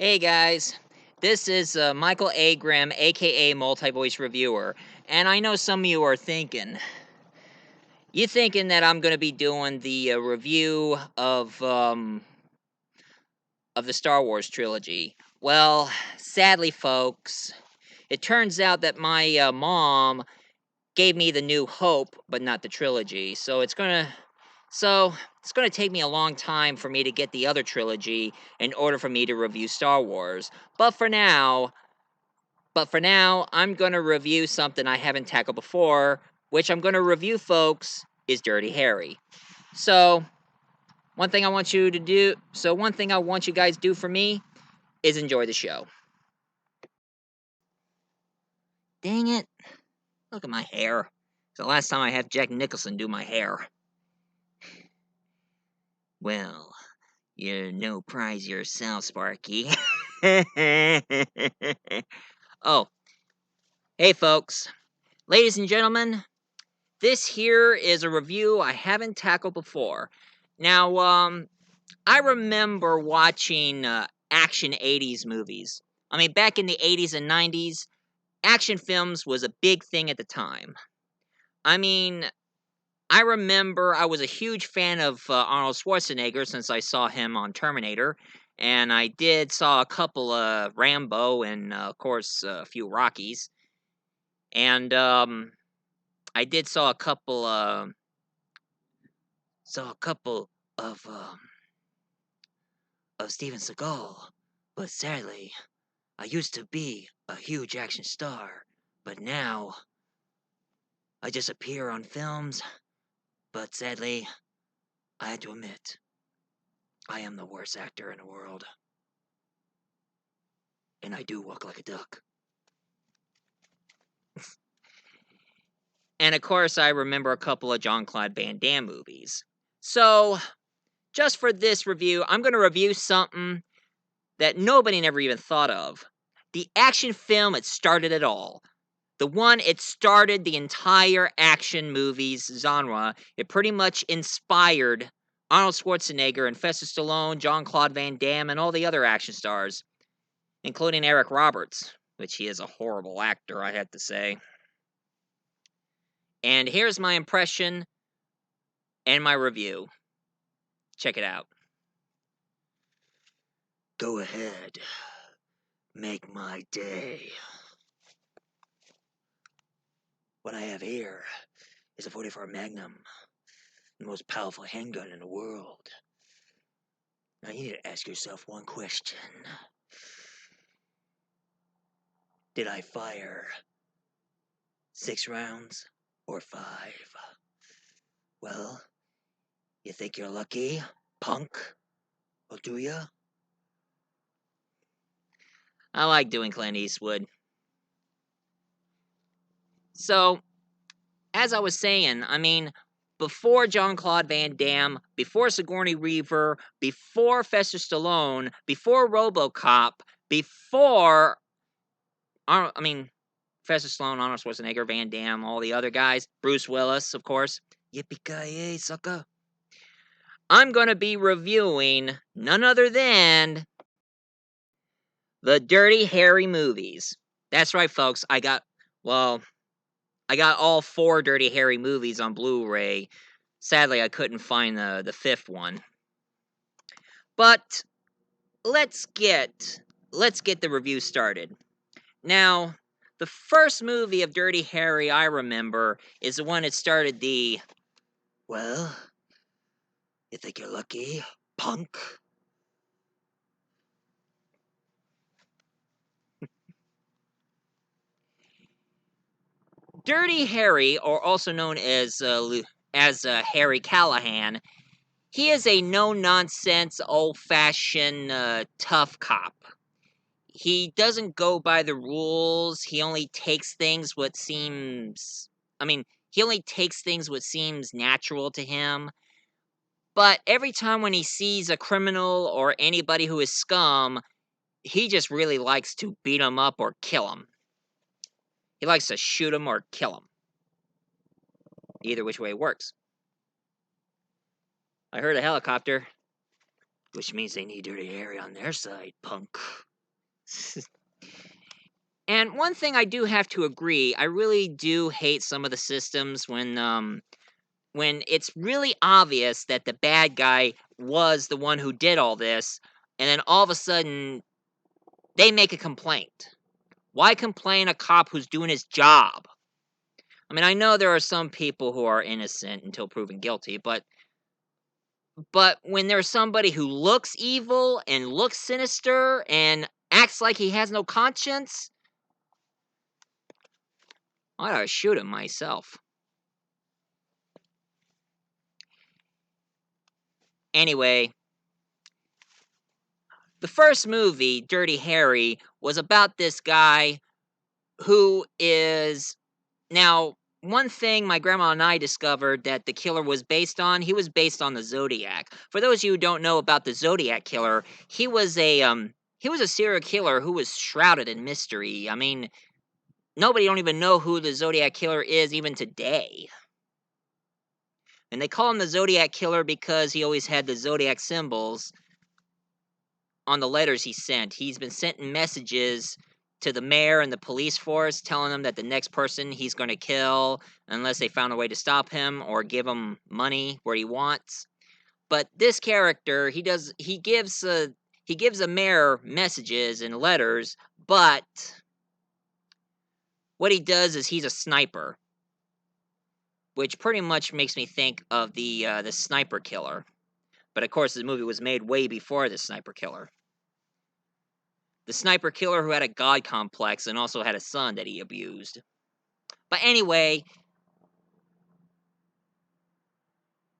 Hey guys, this is Michael A. Grimm, aka Multi Voice Reviewer, and I know some of you are thinking, you thinking that I'm going to be doing the review of the Star Wars trilogy. Well, sadly, folks, it turns out that my mom gave me the New Hope, but not the trilogy. So it's gonna take me a long time for me to get the other trilogy in order for me to review Star Wars. But for now, I'm gonna review something I haven't tackled before, which I'm gonna review, folks, is Dirty Harry. So one thing I want you guys to do for me is enjoy the show. Dang it! Look at my hair. It's the last time I had Jack Nicholson do my hair. Well, you're no prize yourself, Sparky. Oh, hey folks. Ladies and gentlemen, this here is a review I haven't tackled before. Now, I remember watching action 80s movies. I mean, back in the 80s and 90s, action films was a big thing at the time. I mean, I remember I was a huge fan of Arnold Schwarzenegger since I saw him on Terminator, and I did saw a couple of Rambo and of course a few Rockies, and I did saw a couple of Steven Seagal, but sadly I used to be a huge action star, but now I just appear on films. But sadly, I had to admit I am the worst actor in the world. And I do walk like a duck. And of course, I remember a couple of Jean-Claude Van Damme movies. So, just for this review, I'm going to review something that nobody never even thought of. The action film that started it all. The one it started the entire action movies genre. It pretty much inspired Arnold Schwarzenegger and Sylvester Stallone, Jean-Claude Van Damme, and all the other action stars, including Eric Roberts, which he is a horrible actor, I have to say. And here's my impression and my review. Check it out. Go ahead. Make my day. What I have here is a 44 Magnum, the most powerful handgun in the world. Now you need to ask yourself one question. Did I fire 6 rounds or 5? Well, you think you're lucky, punk? Well, do ya? I like doing Clint Eastwood. So, as I was saying, I mean, before Jean-Claude Van Damme, before Sigourney Weaver, before Sylvester Stallone, before RoboCop, before Sylvester Stallone, Arnold Schwarzenegger, Van Damme, all the other guys, Bruce Willis, of course. Yippee-ki-yay, sucker. I'm going to be reviewing none other than the Dirty Harry movies. That's right, folks. I got all 4 Dirty Harry movies on Blu-ray. Sadly, I couldn't find the 5th one. But let's get the review started. Now, the first movie of Dirty Harry I remember is the one that started the, well, you think you're lucky, punk? Dirty Harry, or also known as Harry Callahan, he is a no-nonsense, old-fashioned, tough cop. He doesn't go by the rules. He only takes things what seems... he only takes things what seems natural to him. But every time when he sees a criminal or anybody who is scum, he just really likes to beat him up or kill him. He likes to shoot him or kill him. Either which way works. I heard a helicopter, which means they need Dirty Harry on their side, punk. And one thing I do have to agree, I really do hate some of the systems when it's really obvious that the bad guy was the one who did all this, and then all of a sudden they make a complaint. Why complain a cop who's doing his job? I mean, I know there are some people who are innocent until proven guilty, but when there's somebody who looks evil and looks sinister and acts like he has no conscience, I ought to shoot him myself. Anyway, the first movie, Dirty Harry, was about this guy who is now one thing my grandma and I discovered that the killer was based on, he was based on the Zodiac. For those of you who don't know about the Zodiac killer, he was a serial killer who was shrouded in mystery. I mean, nobody don't even know who the Zodiac killer is even today. And they call him the Zodiac killer because he always had the Zodiac symbols on the letters he sent. He's been sending messages to the mayor and the police force telling them that the next person he's going to kill unless they found a way to stop him or give him money where he wants. But this character, he gives a mayor messages and letters, but what he does is he's a sniper, which pretty much makes me think of the sniper killer. But of course, the movie was made way before the sniper killer. The sniper killer who had a god complex and also had a son that he abused. But anyway,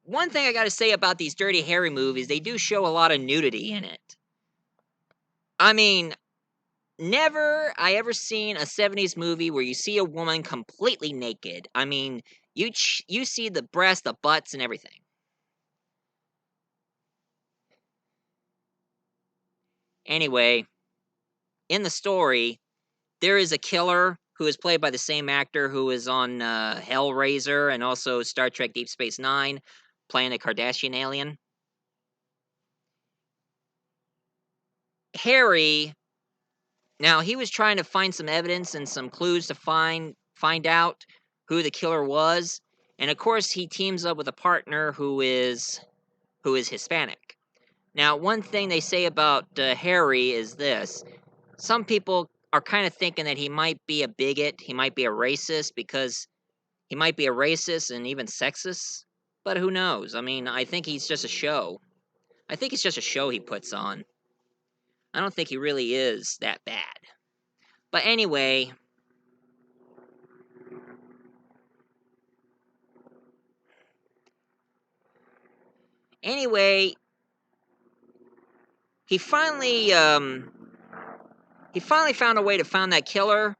one thing I gotta say about these Dirty Harry movies, they do show a lot of nudity in it. I mean, never I ever seen a 70s movie where you see a woman completely naked. I mean, you see the breasts, the butts, and everything. Anyway, in the story, there is a killer who is played by the same actor who is on Hellraiser and also Star Trek Deep Space Nine, playing a Kardashian alien. Harry, now he was trying to find some evidence and some clues to find out who the killer was, and of course he teams up with a partner who is Hispanic. Now, one thing they say about Harry is this: some people are kind of thinking that he might be a bigot, he might be a racist because he might be a racist and even sexist, but who knows? I mean, I think he's just a show. I think it's just a show he puts on. I don't think he really is that bad. But anyway, he finally he finally found a way to find that killer,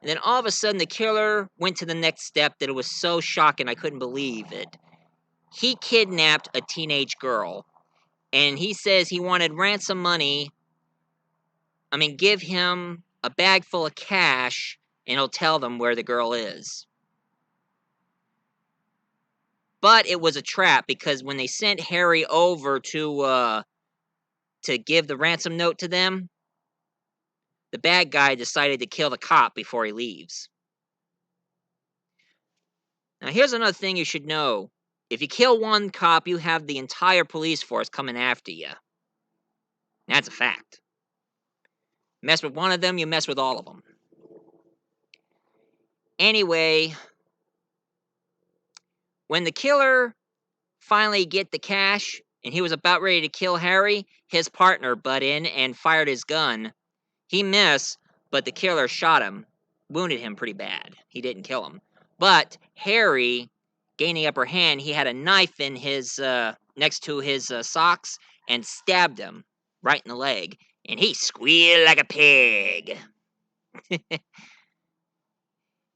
and then all of a sudden the killer went to the next step that it was so shocking I couldn't believe it. He kidnapped a teenage girl, and he says he wanted ransom money. I mean, give him a bag full of cash, and he'll tell them where the girl is. But it was a trap because when they sent Harry over to give the ransom note to them, the bad guy decided to kill the cop before he leaves. Now, here's another thing you should know. If you kill one cop, you have the entire police force coming after you. That's a fact. Mess with one of them, you mess with all of them. Anyway, when the killer finally get the cash and he was about ready to kill Harry, his partner butt in and fired his gun. He missed, but the killer shot him, wounded him pretty bad. He didn't kill him. But Harry, gaining upper hand, he had a knife in his next to his socks and stabbed him right in the leg, and he squealed like a pig.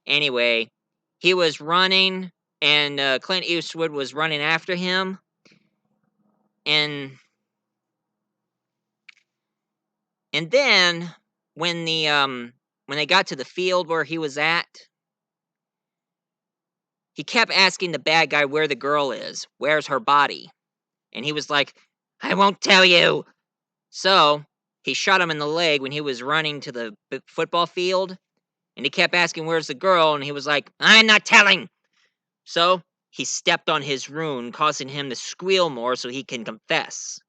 Anyway, he was running, and Clint Eastwood was running after him, and then when they got to the field where he was at, he kept asking the bad guy where the girl is. Where's her body? And he was like, I won't tell you. So he shot him in the leg when he was running to the football field, and he kept asking, "Where's the girl?" And he was like, "I'm not telling." So he stepped on his rune, causing him to squeal more so he can confess.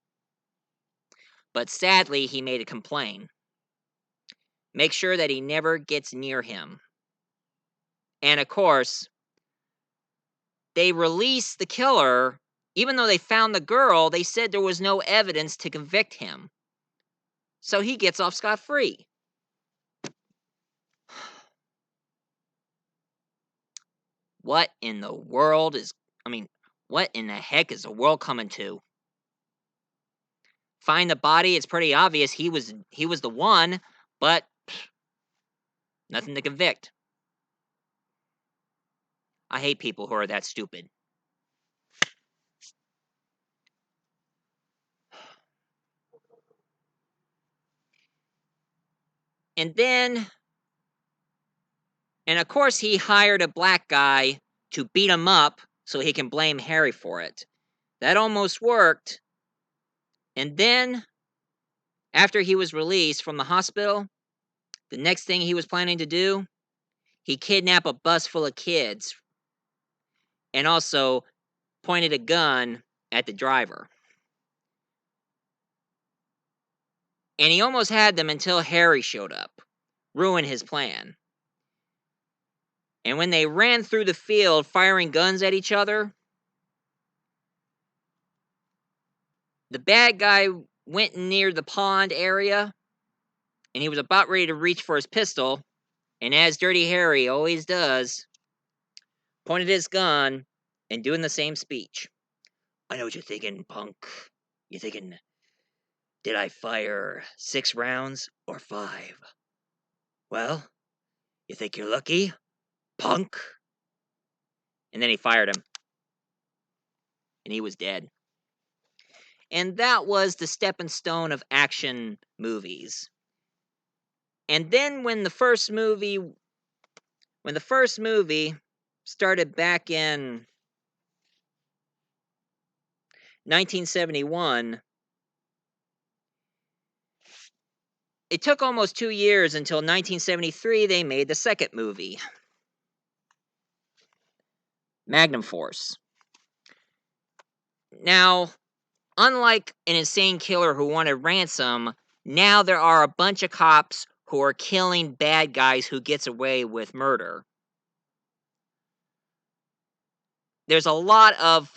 But sadly, he made a complaint. Make sure that he never gets near him. And of course, they released the killer. Even though they found the girl, they said there was no evidence to convict him. So he gets off scot-free. What in the world is... what in the heck is the world coming to? Find the body, it's pretty obvious he was the one, but nothing to convict. I hate people who are that stupid. And of course he hired a black guy to beat him up so he can blame Harry for it. That almost worked. And then, after he was released from the hospital, the next thing he was planning to do, he kidnapped a bus full of kids and also pointed a gun at the driver. And he almost had them until Harry showed up, ruined his plan. And when they ran through the field firing guns at each other, the bad guy went near the pond area, and he was about ready to reach for his pistol, and as Dirty Harry always does, pointed his gun and doing the same speech. "I know what you're thinking, punk. You're thinking, did I fire 6 rounds or 5? Well, you think you're lucky, punk?" And then he fired him. And he was dead. And that was the stepping stone of action movies. And then when the first movie started back in 1971, it took almost 2 years until 1973 they made the second movie, Magnum Force. Now, unlike an insane killer who wanted ransom, now there are a bunch of cops who are killing bad guys who gets away with murder. There's a lot of,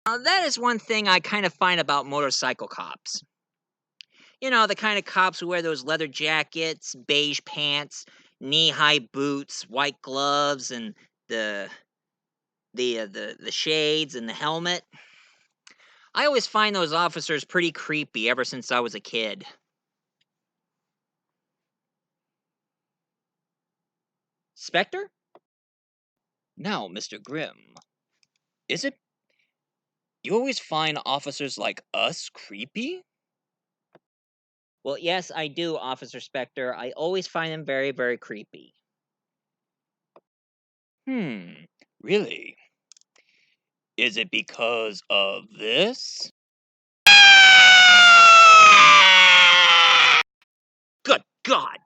that is one thing I kind of find about motorcycle cops. You know, the kind of cops who wear those leather jackets, beige pants, knee-high boots, white gloves, and the shades and the helmet. I always find those officers pretty creepy ever since I was a kid. Spectre? Now, Mr. Grimm, is it you always find officers like us creepy? Well, yes, I do, Officer Spectre. I always find them very, very creepy. Really? Is it because of this? Good God!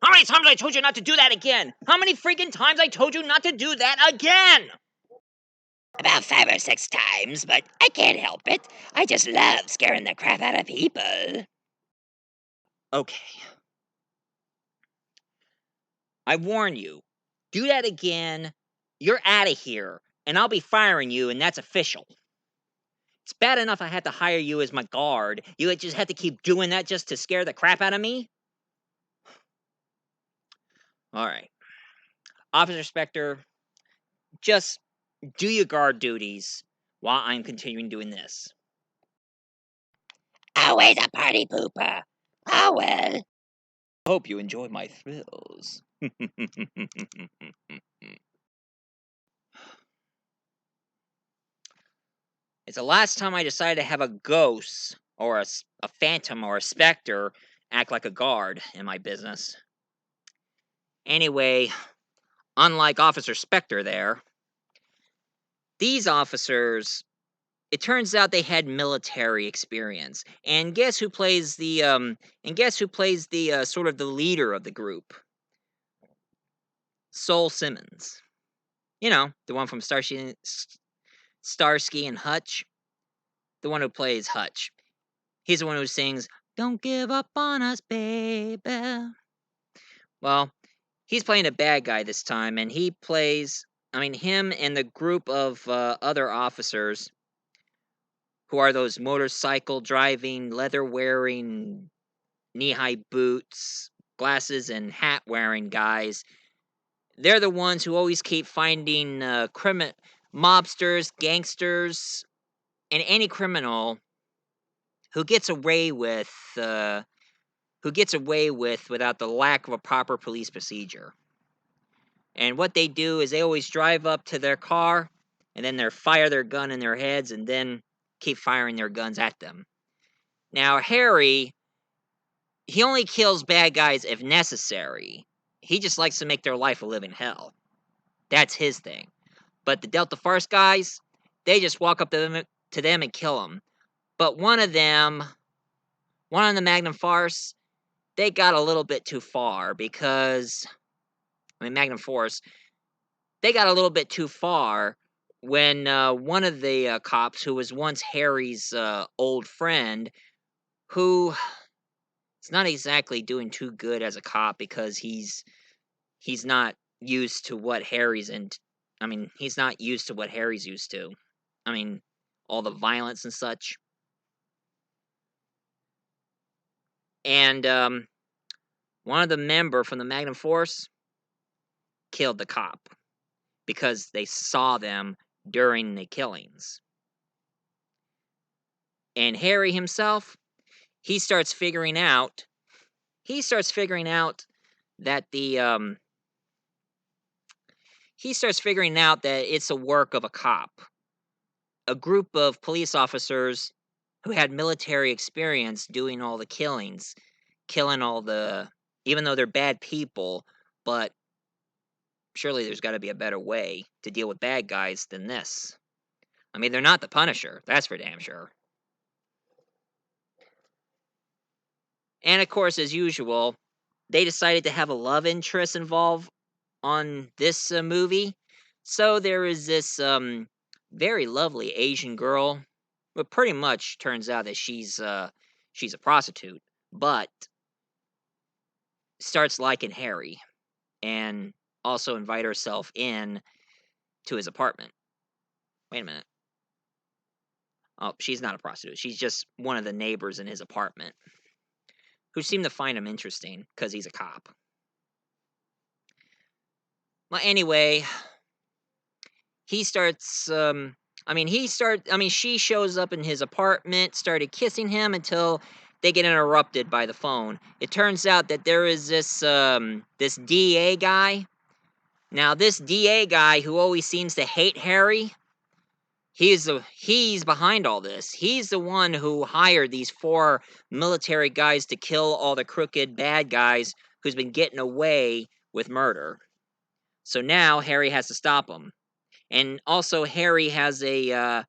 How many times I told you not to do that again? How many freaking times I told you not to do that again? About 5 or 6 times, but I can't help it. I just love scaring the crap out of people. Okay. I warn you. Do that again, you're out of here, and I'll be firing you, and that's official. It's bad enough I had to hire you as my guard. You just had to keep doing that just to scare the crap out of me? Alright. Officer Spectre, just do your guard duties while I'm continuing doing this. Always a party pooper. Oh well. Hope you enjoy my thrills. It's the last time I decided to have a ghost, or a phantom, or a specter act like a guard in my business. Anyway, unlike Officer Spectre there, These officers, it turns out they had military experience. And guess who plays the sort of the leader of the group? Sol Simmons. You know, the one from Starsky and Hutch. The one who plays Hutch. He's the one who sings, "Don't give up on us, baby." Well, he's playing a bad guy this time, and him and the group of other officers who are those motorcycle driving, leather wearing, knee high boots, glasses, and hat wearing guys. They're the ones who always keep finding mobsters, gangsters, and any criminal who gets away with without the lack of a proper police procedure. And what they do is they always drive up to their car and then they fire their gun in their heads and then keep firing their guns at them. Now, Harry, he only kills bad guys if necessary. He just likes to make their life a living hell. That's his thing. But the Delta Farce guys, they just walk up to them and kill them. But one of the Magnum Farce, they got a little bit too far because, Magnum Force, they got a little bit too far when one of the cops, who was once Harry's old friend, who is not exactly doing too good as a cop because he's not used to what Harry's in. He's not used to what Harry's used to. All the violence and such. And one of the member from the Magnum Force killed the cop because they saw them during the killings. And Harry himself, he starts figuring out that it's a work of a cop. A group of police officers who had military experience doing all the killings, killing all the, even though they're bad people, but surely there's got to be a better way to deal with bad guys than this. They're not the Punisher, that's for damn sure. And of course, as usual, they decided to have a love interest involved on this movie. So there is this very lovely Asian girl, but pretty much turns out that she's a prostitute, but starts liking Harry and also invite herself in to his apartment. Wait a minute. Oh, she's not a prostitute. She's just one of the neighbors in his apartment who seem to find him interesting because he's a cop. Well, anyway, he starts she shows up in his apartment, started kissing him until they get interrupted by the phone. It turns out that there is this DA guy. Now, this DA guy who always seems to hate Harry, he's behind all this. He's the one who hired these 4 military guys to kill all the crooked bad guys who's been getting away with murder. So now Harry has to stop them. And also, Harry has a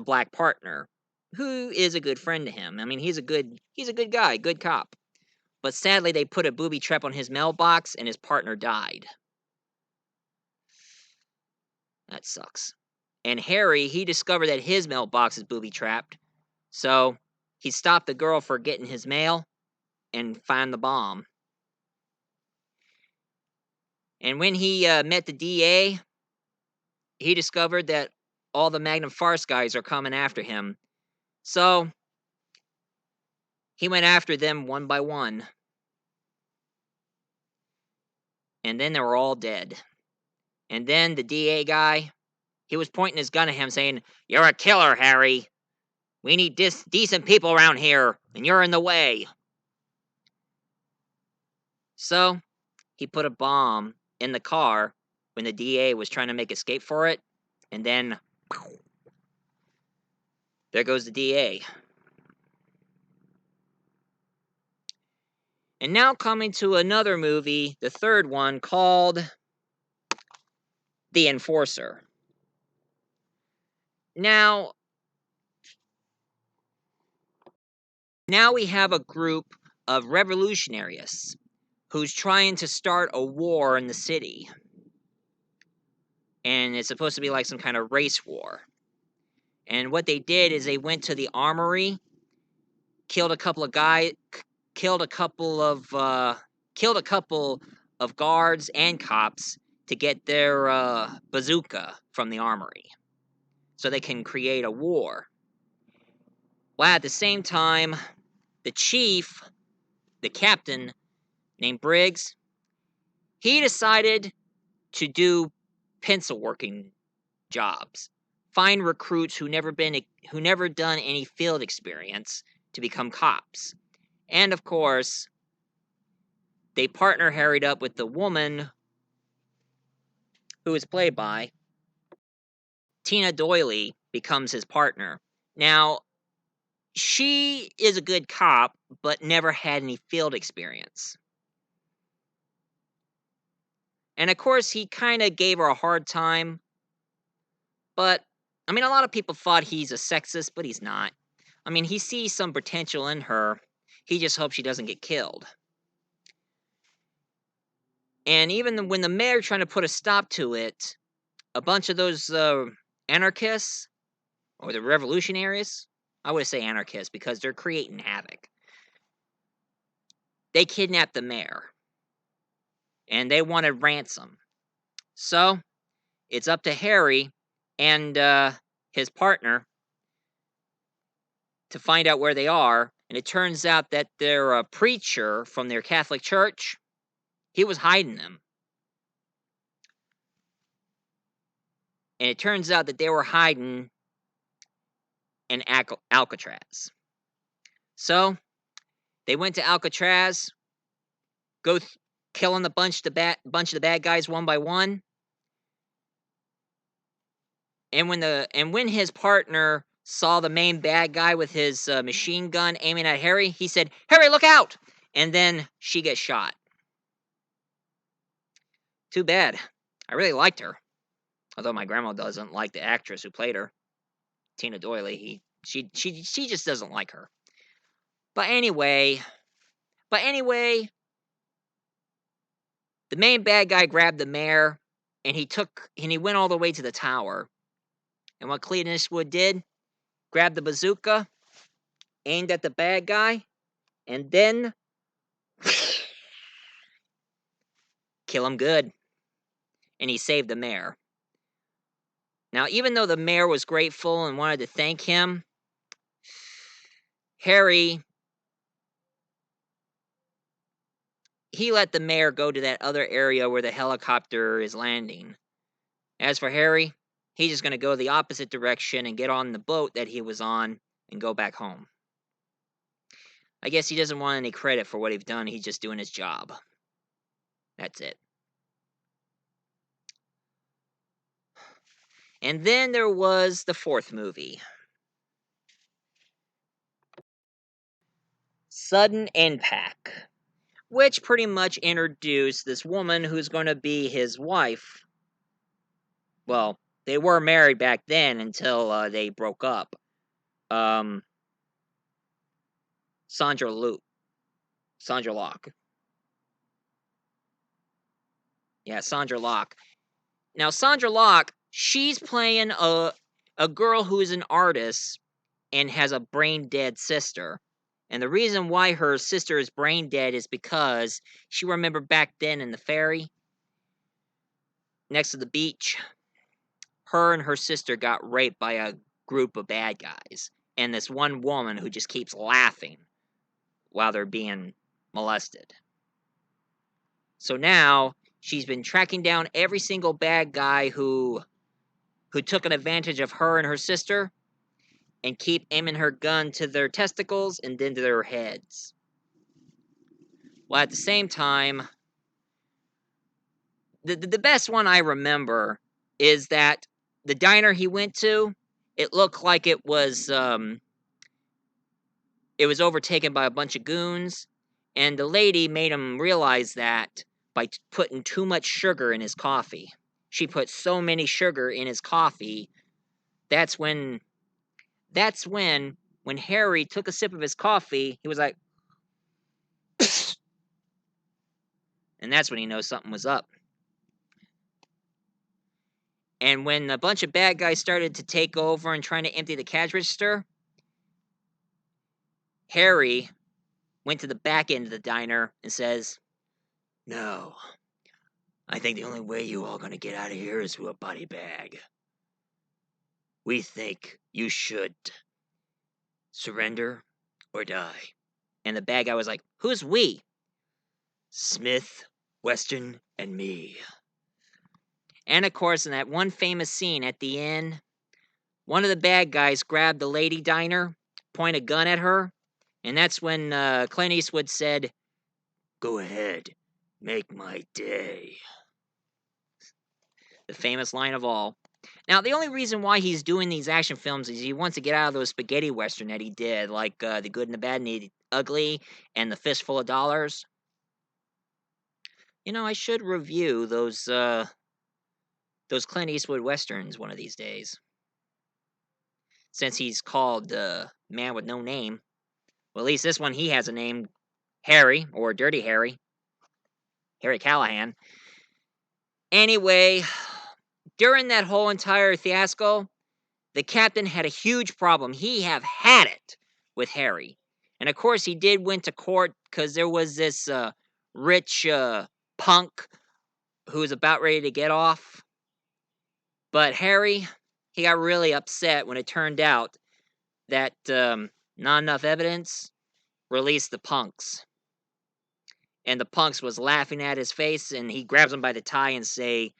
black partner who is a good friend to him. He's a good guy, good cop. But sadly, they put a booby trap on his mailbox, and his partner died. That sucks. And Harry, he discovered that his mailbox is booby trapped, so he stopped the girl for getting his mail and found the bomb. And when he met the DA, he discovered that all the Magnum Farce guys are coming after him. So he went after them one by one. And then they were all dead. And then the DA guy, he was pointing his gun at him saying, "You're a killer, Harry. We need decent people around here, and you're in the way." So he put a bomb in the car when the DA was trying to make escape for it. And then, there goes the DA. And now coming to another movie, the third one, called The Enforcer. Now we have a group of revolutionaries who's trying to start a war in the city. And it's supposed to be like some kind of race war. And what they did is they went to the armory, killed a couple of guards and cops to get their bazooka from the armory, so they can create a war. Well, at the same time, the chief, the captain named Briggs, he decided to do pencil working jobs, find recruits who never done any field experience to become cops. And of course, they partner Harried up with the woman who is played by Tina Doyle, becomes his partner. Now, she is a good cop, but never had any field experience. And of course, he kind of gave her a hard time. But, I mean, a lot of people thought he's a sexist, but he's not. I mean, he sees some potential in her. He just hopes she doesn't get killed. And even when the mayor trying to put a stop to it, a bunch of those anarchists, or the revolutionaries, I would say anarchists because they're creating havoc. They kidnapped the mayor. And they wanted ransom. So, it's up to Harry and his partner to find out where they are. And it turns out that their preacher from their Catholic church, he was hiding them. And it turns out that they were hiding in Alcatraz. So, they went to Alcatraz, killing a bunch of the bad guys one by one. And when his partner saw the main bad guy with his machine gun aiming at Harry, he said, "Harry, look out!" And then she gets shot. Too bad. I really liked her. Although my grandma doesn't like the actress who played her, Tina Doyle. She just doesn't like her. But anyway, the main bad guy grabbed the mayor, and he went all the way to the tower. And what Clint Eastwood did, grabbed the bazooka, aimed at the bad guy, and then kill him good. And he saved the mayor. Now, even though the mayor was grateful and wanted to thank him, Harry, he let the mayor go to that other area where the helicopter is landing. As for Harry, he's just going to go the opposite direction and get on the boat that he was on and go back home. I guess he doesn't want any credit for what he's done. He's just doing his job. That's it. And then there was the fourth movie, Sudden Impact, which pretty much introduced this woman who's going to be his wife. Well, they were married back then until they broke up. Sandra Locke. Yeah, Sandra Locke. Now, Sandra Locke, she's playing a girl who is an artist and has a brain dead sister. And the reason why her sister is brain dead is because she remembered back then in the ferry next to the beach, her and her sister got raped by a group of bad guys. And this one woman who just keeps laughing while they're being molested. So now she's been tracking down every single bad guy who took an advantage of her and her sister and keep aiming her gun to their testicles and then to their heads. Well, at the same time, the best one I remember is that the diner he went to, it looked like it was overtaken by a bunch of goons, and the lady made him realize that by putting too much sugar in his coffee. She put so many sugar in his coffee that's when that's when Harry took a sip of his coffee, he was like, and that's when he knows something was up. And when a bunch of bad guys started to take over and trying to empty the cash register, Harry went to the back end of the diner and says, "No, I think the only way you all gonna get out of here is through a body bag. We think you should surrender or die." And the bad guy was like, "Who's we?" "Smith, Weston, and me." And of course, in that one famous scene at the end, one of the bad guys grabbed the lady diner, pointed a gun at her, and that's when Clint Eastwood said, "Go ahead, make my day." The famous line of all. Now, the only reason why he's doing these action films is he wants to get out of those spaghetti western that he did, like The Good and the Bad and the Ugly and The Fistful of Dollars. You know, I should review those Clint Eastwood westerns one of these days. Since he's called Man with No Name. Well, at least this one he has a name, Harry, or Dirty Harry. Harry Callahan. Anyway, during that whole entire fiasco, the captain had a huge problem. He have had it with Harry. And of course, he did went to court because there was this rich punk who was about ready to get off. But Harry, he got really upset when it turned out that not enough evidence released the punks. And the punks was laughing at his face, and he grabs him by the tie and say,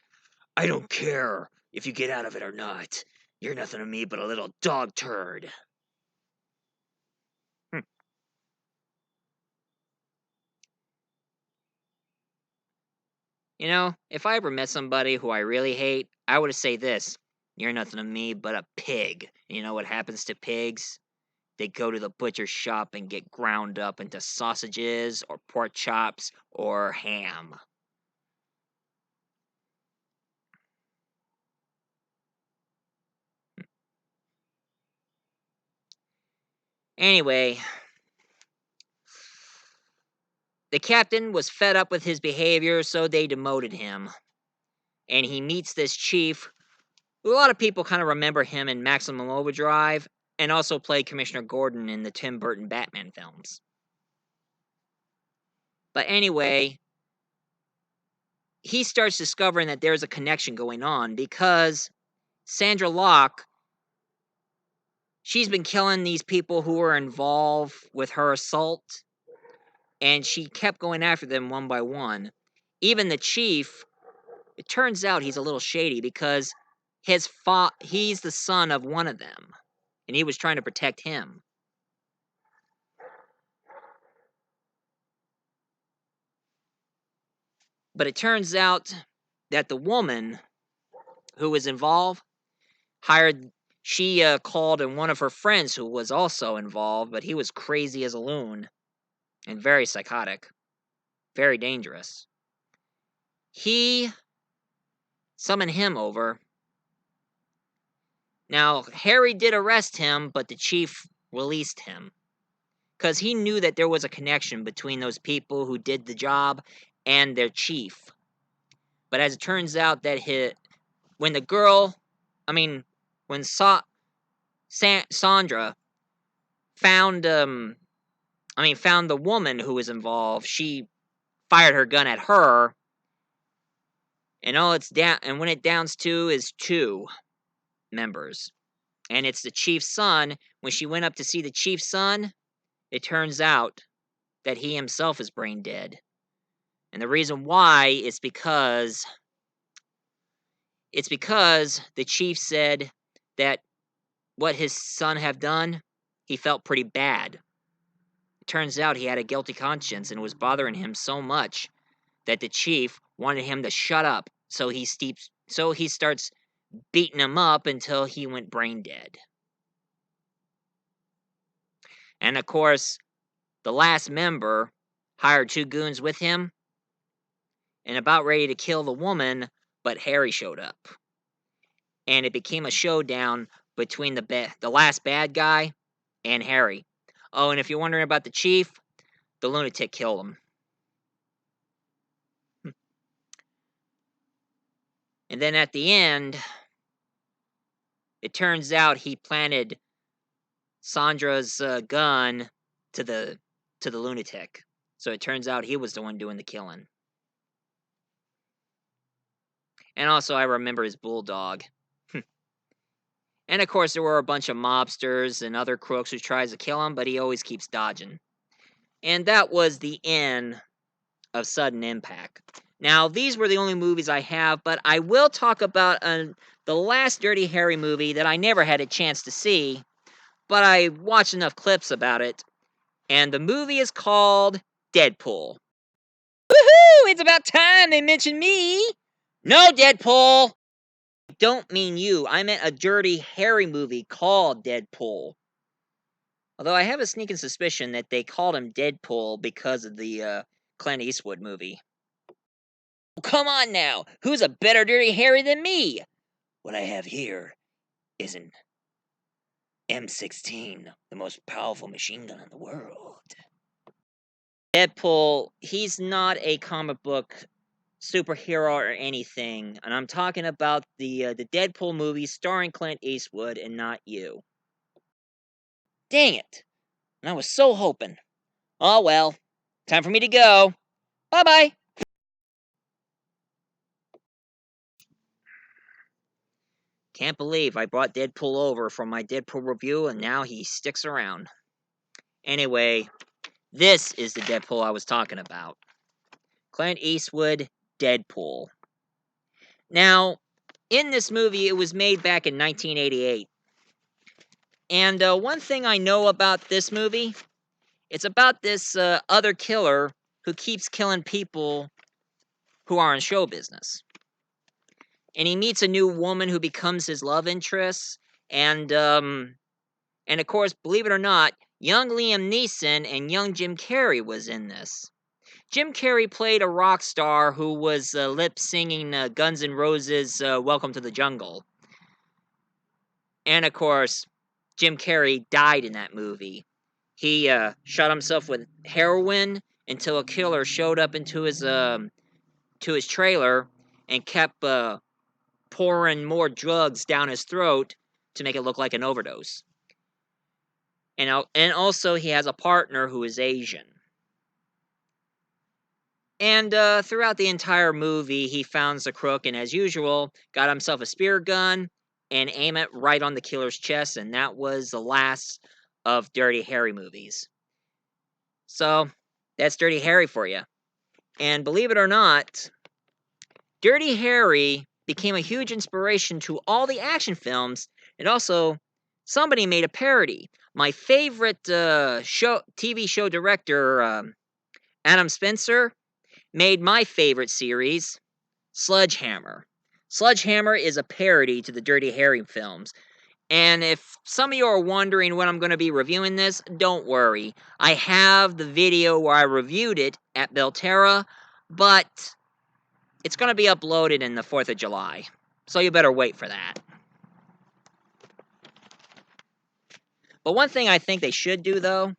"I don't care if you get out of it or not. You're nothing to me but a little dog turd." Hm. You know, if I ever met somebody who I really hate, I would say this: "You're nothing to me but a pig." And you know what happens to pigs? They go to the butcher shop and get ground up into sausages or pork chops or ham. Anyway, the captain was fed up with his behavior, so they demoted him. And he meets this chief, who a lot of people kind of remember him in Maximum Overdrive, and also played Commissioner Gordon in the Tim Burton Batman films. But anyway, he starts discovering that there's a connection going on because Sandra Locke, she's been killing these people who were involved with her assault, and she kept going after them one by one. Even the chief, it turns out he's a little shady because he's the son of one of them, and he was trying to protect him. But it turns out that the woman who was involved she called in one of her friends who was also involved, but he was crazy as a loon and very psychotic, very dangerous. He summoned him over. Now, Harry did arrest him, but the chief released him because he knew that there was a connection between those people who did the job and their chief. But as it turns out that when the girl, I mean, when Sandra found found the woman who was involved, she fired her gun at her, and all it's down and when it downs to is two members. And it's the chief's son. When she went up to see the chief's son, it turns out that he himself is brain dead. And the reason why is because the chief said that what his son have done, he felt pretty bad. It turns out he had a guilty conscience and it was bothering him so much that the chief wanted him to shut up. So he starts beating him up until he went brain dead. And of course, the last member hired two goons with him and about ready to kill the woman, but Harry showed up. And it became a showdown between the last bad guy and Harry. Oh, and if you're wondering about the chief, the lunatic killed him. And then at the end, it turns out he planted Sandra's gun to the lunatic. So it turns out he was the one doing the killing. And also, I remember his bulldog. And of course, there were a bunch of mobsters and other crooks who tries to kill him, but he always keeps dodging. And that was the end of Sudden Impact. Now, these were the only movies I have, but I will talk about the last Dirty Harry movie that I never had a chance to see, but I watched enough clips about it. And the movie is called Deadpool. Woohoo! It's about time they mentioned me! No, Deadpool! I don't mean you. I meant a Dirty Harry movie called Deadpool. Although I have a sneaking suspicion that they called him Deadpool because of the Clint Eastwood movie. Come on now! Who's a better Dirty Harry than me? What I have here is an M16, the most powerful machine gun in the world. Deadpool, he's not a comic book superhero or anything, and I'm talking about the Deadpool movie starring Clint Eastwood and not you. Dang it! And I was so hoping. Oh well, time for me to go. Bye-bye! Can't believe I brought Deadpool over for my Deadpool review and now he sticks around. Anyway, this is the Deadpool I was talking about. Clint Eastwood, Deadpool. Now, in this movie, it was made back in 1988. And one thing I know about this movie, it's about this other killer who keeps killing people who are in show business. And he meets a new woman who becomes his love interest, and of course, believe it or not, young Liam Neeson and young Jim Carrey was in this. Jim Carrey played a rock star who was lip singing Guns N' Roses' "Welcome to the Jungle," and of course, Jim Carrey died in that movie. He shot himself with heroin until a killer showed up into his to his trailer and kept pouring more drugs down his throat to make it look like an overdose. And also he has a partner who is Asian. And throughout the entire movie, he found the crook and, as usual, got himself a spear gun and aimed it right on the killer's chest, and that was the last of Dirty Harry movies. So, that's Dirty Harry for you. And believe it or not, Dirty Harry became a huge inspiration to all the action films, and also somebody made a parody. My favorite TV show director, Adam Spencer, made my favorite series, Sledge Hammer. Sledge Hammer is a parody to the Dirty Harry films. And if some of you are wondering when I'm going to be reviewing this, don't worry. I have the video where I reviewed it at Belterra, but it's going to be uploaded in the 4th of July. So you better wait for that. But one thing I think they should do, though,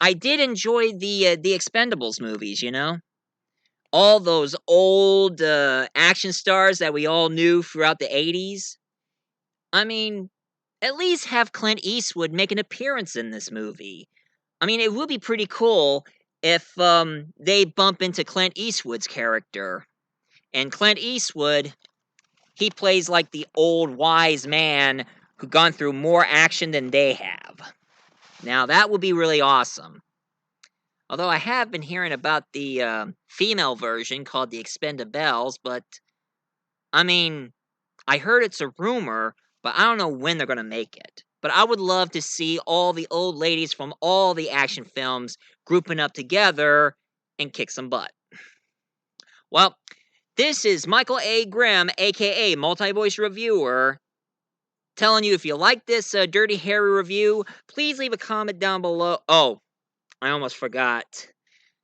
I did enjoy the Expendables movies, you know? All those old action stars that we all knew throughout the 80s. I mean, at least have Clint Eastwood make an appearance in this movie. I mean, it would be pretty cool if they bump into Clint Eastwood's character. And Clint Eastwood, he plays like the old wise man who gone through more action than they have. Now, that would be really awesome. Although I have been hearing about the female version called the Expendables, but I mean, I heard it's a rumor, but I don't know when they're going to make it. But I would love to see all the old ladies from all the action films grouping up together and kick some butt. Well, this is Michael A. Grimm, aka Multi-Voice Reviewer, telling you if you like this Dirty Harry review, please leave a comment down below. Oh, I almost forgot.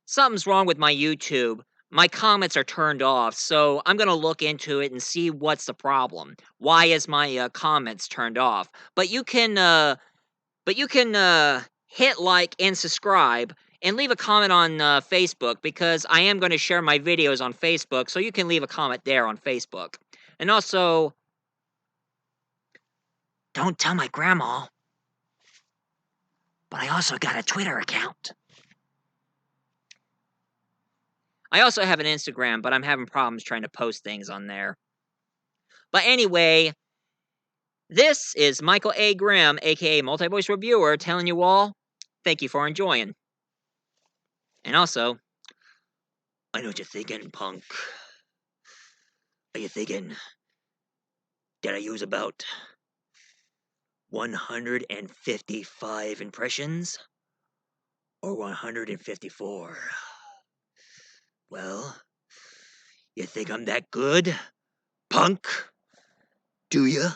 Something's wrong with my YouTube. my comments are turned off, so I'm gonna look into it and see what's the problem. Why is my comments turned off? But you can hit like and subscribe and leave a comment on Facebook because I am going to share my videos on Facebook, so you can leave a comment there on Facebook. And also, don't tell my grandma, but I also got a Twitter account. I also have an Instagram, but I'm having problems trying to post things on there. But anyway, this is Michael A. Grimm, aka Multi-Voice Reviewer, telling you all, thank you for enjoying. And also, I know what you're thinking, punk. Are you thinking, did I use about 155 impressions? Or 154? Well, you think I'm that good, punk? Do ya?